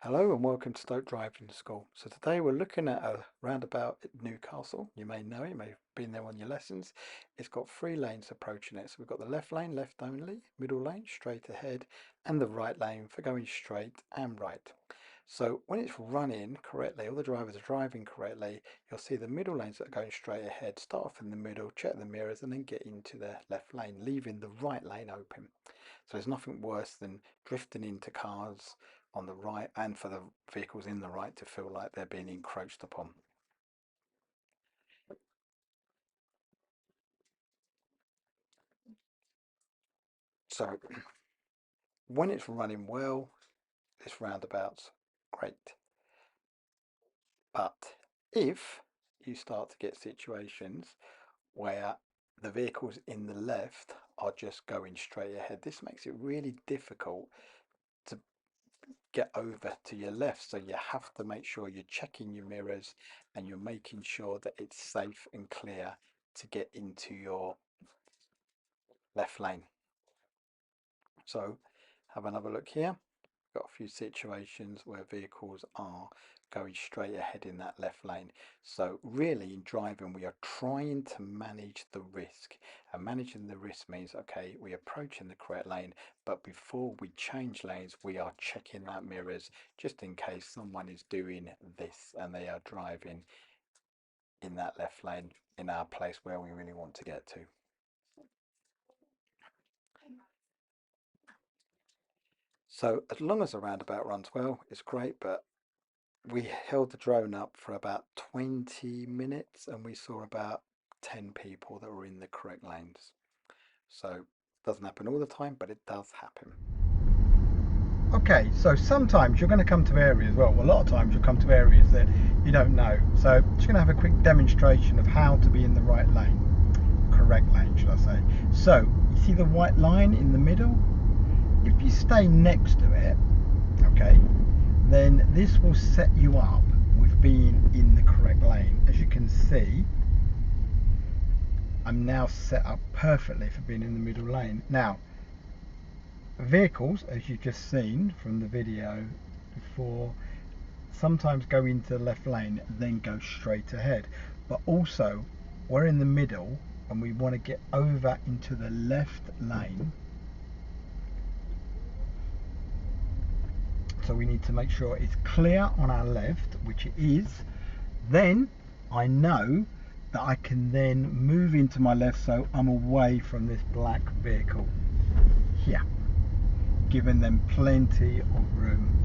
Hello and welcome to Stoke Driving School. So today we're looking at a roundabout at Newcastle. You may know it, you may have been there on your lessons. It's got three lanes approaching it. So we've got the left lane, left only, middle lane, straight ahead, and the right lane for going straight and right. So when it's running correctly, all the drivers are driving correctly, you'll see the middle lanes that are going straight ahead, start off in the middle, check the mirrors, and then get into the left lane, leaving the right lane open. So there's nothing worse than drifting into cars on the right and for the vehicles in the right to feel like they're being encroached upon. So when it's running well, this roundabout's great. But if you start to get situations where the vehicles in the left are just going straight ahead, this makes it really difficult to get over to your left. So you have to make sure you're checking your mirrors and you're making sure that it's safe and clear to get into your left lane. So have another look here. Got a few situations where vehicles are going straight ahead in that left lane. So really in driving, we are trying to manage the risk, and managing the risk means, okay, we're approaching the correct lane, but before we change lanes, we are checking that mirrors just in case someone is doing this and they are driving in that left lane in our place where we really want to get to. So as long as the roundabout runs well, it's great, but we held the drone up for about 20 minutes and we saw about 10 people that were in the correct lanes. So it doesn't happen all the time, but it does happen. Okay, so sometimes you're going to come to areas, well, a lot of times you'll come to areas that you don't know. So I'm just going to have a quick demonstration of how to be in the right lane, correct lane, should I say. So you see the white line in the middle? If you stay next to it, okay, then this will set you up with being in the correct lane. As you can see, I'm now set up perfectly for being in the middle lane. Now, vehicles, as you've just seen from the video before, sometimes go into the left lane and then go straight ahead. But also, we're in the middle and we want to get over into the left lane. So we need to make sure it's clear on our left, which it is. Then I know that I can then move into my left, so I'm away from this black vehicle here, giving them plenty of room.